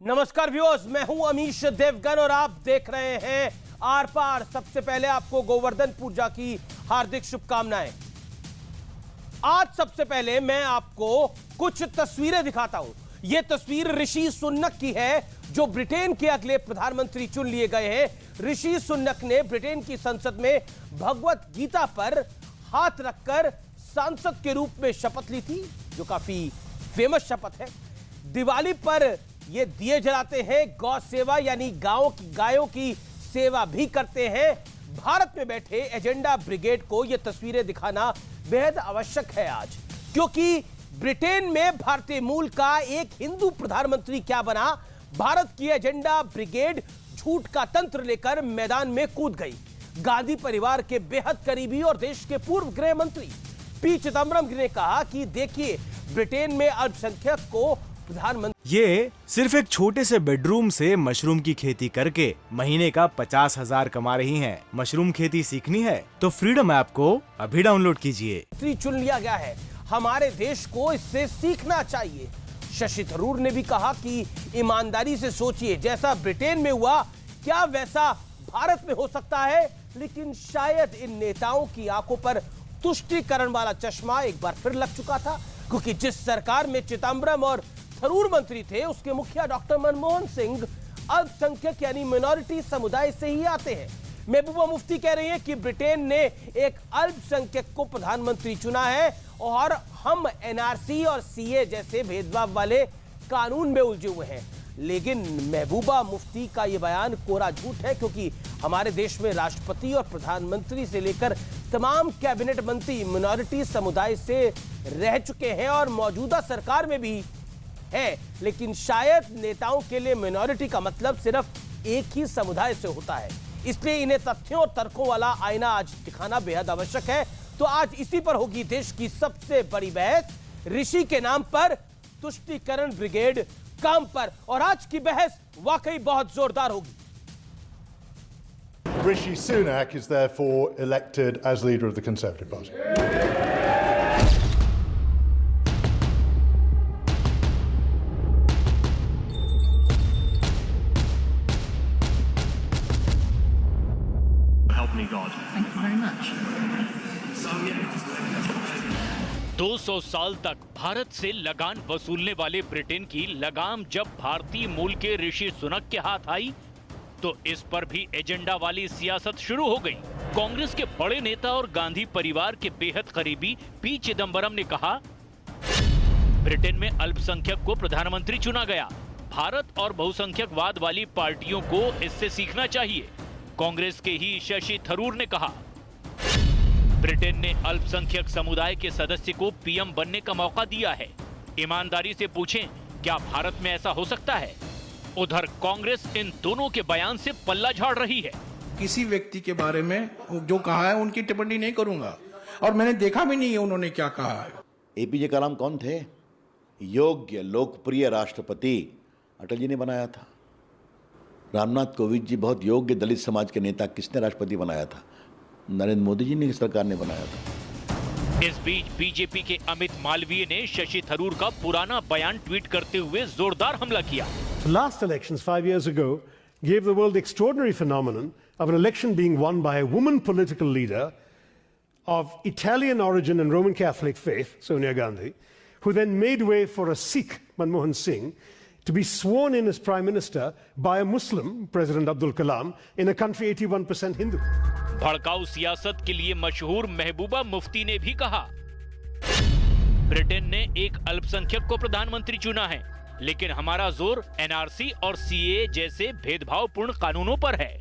नमस्कार व्यूअर्स, मैं हूं अमीश देवगन और आप देख रहे हैं आर पार। सबसे पहले आपको गोवर्धन पूजा की हार्दिक शुभकामनाएं। आज सबसे पहले मैं आपको कुछ तस्वीरें दिखाता हूं। यह तस्वीर ऋषि सुनक की है जो ब्रिटेन के अगले प्रधानमंत्री चुन लिए गए हैं। ऋषि सुनक ने ब्रिटेन की संसद में भगवत गीता पर हाथ रखकर सांसद के रूप में शपथ ली थी, जो काफी फेमस शपथ है। दिवाली पर ये दिए जलाते हैं, गौ सेवा यानी गायों की सेवा भी करते हैं। भारत में बैठे एजेंडा ब्रिगेड को ये तस्वीरें दिखाना बेहद आवश्यक है आज, क्योंकि ब्रिटेन में भारतीय मूल का एक हिंदू प्रधानमंत्री क्या बना। भारत की एजेंडा ब्रिगेड झूठ का तंत्र लेकर मैदान में कूद गई। गांधी परिवार के बेहद करीबी और देश के पूर्व गृह मंत्री पी चिदम्बरम ने कहा कि देखिए, ब्रिटेन में अल्पसंख्यक को प्रधानमंत्री। ये सिर्फ एक छोटे से बेडरूम से मशरूम की खेती करके महीने का 50,000 कमा रही हैं। मशरूम खेती सीखनी है तो फ्रीडम ऐप को अभी डाउनलोड कीजिए। चुन लिया गया है, हमारे देश को इससे सीखना चाहिए। शशि थरूर ने भी कहा कि ईमानदारी से सोचिए, जैसा ब्रिटेन में हुआ क्या वैसा भारत में हो सकता है। लेकिन शायद इन नेताओं की आंखों पर तुष्टीकरण वाला चश्मा एक बार फिर लग चुका था, क्योंकि जिस सरकार में चिदम्बरम और थरूर मंत्री थे, उसके मुखिया डॉक्टर मनमोहन सिंह अल्पसंख्यक यानी मिनॉरिटी समुदाय से ही आते हैं। महबूबा मुफ्ती कह रही हैं कि ब्रिटेन ने एक अल्पसंख्यक को प्रधानमंत्री चुना है और हम एनआरसी और सीए जैसे भेदभाव वाले कानून में उलझे हुए हैं। लेकिन महबूबा मुफ्ती का यह बयान कोरा झूठ है, क्योंकि हमारे देश में राष्ट्रपति और प्रधानमंत्री से लेकर तमाम कैबिनेट मंत्री मिनॉरिटी समुदाय से रह चुके हैं और मौजूदा सरकार में भी है। लेकिन शायद नेताओं के लिए मिनॉरिटी का मतलब सिर्फ एक ही समुदाय से होता है, इसलिए इन्हें तथ्यों और तर्कों वाला आईना आज दिखाना बेहद आवश्यक है। तो आज इसी पर होगी देश की सबसे बड़ी बहस, ऋषि के नाम पर तुष्टीकरण ब्रिगेड काम पर। और आज की बहस वाकई बहुत जोरदार होगी। Rishi Sunak is therefore elected as leader of the Conservative Party. Help me God. Thank you very much. 200 साल तक भारत से लगान वसूलने वाले ब्रिटेन की लगाम जब भारतीय मूल के ऋषि सुनक के हाथ आई, तो इस पर भी एजेंडा वाली सियासत शुरू हो गई। कांग्रेस के बड़े नेता और गांधी परिवार के बेहद करीबी पी चिदम्बरम ने कहा, ब्रिटेन में अल्पसंख्यक को प्रधानमंत्री चुना गया। भारत और बहुसंख्यकवाद वाली पार्टियों को इससे सीखना चाहिए। कांग्रेस के ही शशि थरूर ने कहा, ब्रिटेन ने अल्पसंख्यक समुदाय के सदस्य को पीएम बनने का मौका दिया है। ईमानदारी से पूछें, क्या भारत में ऐसा हो सकता है? उधर कांग्रेस इन दोनों के बयान से पल्ला झाड़ रही है। किसी व्यक्ति के बारे में जो कहा है उनकी टिप्पणी नहीं करूंगा, और मैंने देखा भी नहीं है उन्होंने क्या कहा है। एपीजे कलाम कौन थे? योग्य लोकप्रिय राष्ट्रपति अटल जी ने बनाया था। रामनाथ कोविंद जी बहुत योग्य दलित समाज के नेता, किसने राष्ट्रपति बनाया था? नरेंद्र मोदी जी ने सरकार ने बनाया था। इस बीच बीजेपी के अमित मालवीय ने शशि थरूर का पुराना बयान ट्वीट करते हुए जोरदार हमला किया। The last elections 5 years ago gave the world the extraordinary phenomenon of an election being won by a woman political leader of Italian origin and Roman Catholic faith, Sonia Gandhi, who then made way for a Sikh, Manmohan Singh, to be sworn in as Prime Minister by a Muslim, President Abdul Kalam, in a country 81% Hindu. भड़काऊ सियासत के लिए मशहूर महबूबा मुफ्ती ने भी कहा, Britain ने एक अल्पसंख्यक को प्रधानमंत्री चुना है, लेकिन हमारा जोर एनआरसी और सीए जैसे भेदभावपूर्ण कानूनों पर है।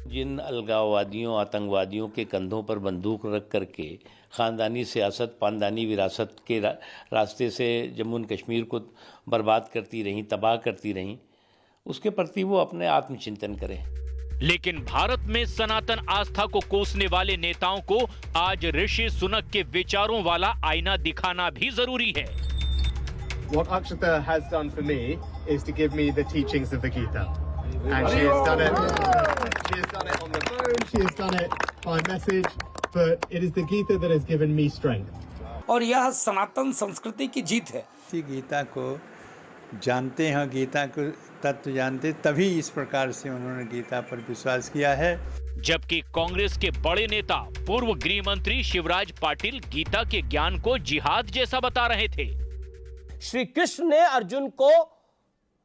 जिन अलगाववादियों, आतंकवादियों के कंधों पर बंदूक रख करके खानदानी सियासत, पानदानी विरासत के रास्ते से जम्मू एंड कश्मीर को बर्बाद करती रहीं, तबाह करती रहीं, उसके प्रति वो अपने आत्मचिंतन करें। लेकिन भारत में सनातन आस्था को कोसने वाले नेताओं को आज ऋषि सुनक के विचारों वाला आईना दिखाना भी जरूरी है। What Akshata has done for me is to give me the teachings of the Gita. And she has done it. She has done it on the phone. She has done it by message. But it is the Gita that has given me strength. और यह सनातन संस्कृति की जीत है। गीता को जानते हैं, गीता को तत्व जानते, तभी इस प्रकार से उन्होंने गीता पर विश्वास किया है। जबकि कांग्रेस के बड़े नेता पूर्व गृह मंत्री शिवराज पाटिल गीता के ज्ञान को जिहाद जैसा बता रहे थे। श्री कृष्ण ने अर्जुन को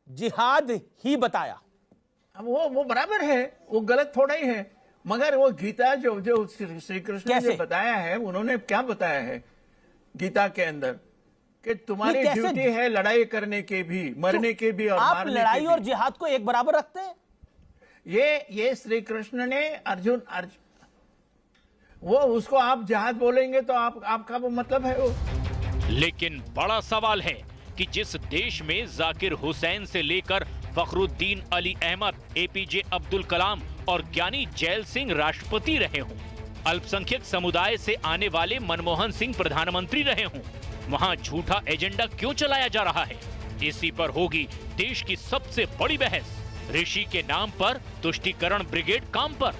जिहाद ही बताया। अब वो बराबर है, वो गलत थोड़ा ही है, मगर वो गीता जो श्री कृष्ण ने जो बताया है, उन्होंने क्या बताया है गीता के अंदर कि तुम्हारी ड्यूटी है लड़ाई करने के भी, मरने के भी और आप मारने लड़ाई के और भी। जिहाद को एक बराबर रखते हैं? ये श्री कृष्ण ने अर्जुन वो उसको आप जिहाद बोलेंगे तो आपका वो मतलब है वो। लेकिन बड़ा सवाल है कि जिस देश में जाकिर हुसैन से लेकर फखरुद्दीन अली अहमद, एपीजे अब्दुल कलाम और ज्ञानी जैल सिंह राष्ट्रपति रहे हों, अल्पसंख्यक समुदाय से आने वाले मनमोहन सिंह प्रधानमंत्री रहे हों, वहां झूठा एजेंडा क्यों चलाया जा रहा है? इसी पर होगी देश की सबसे बड़ी बहस। ऋषि के नाम पर तुष्टीकरण ब्रिगेड काम पर।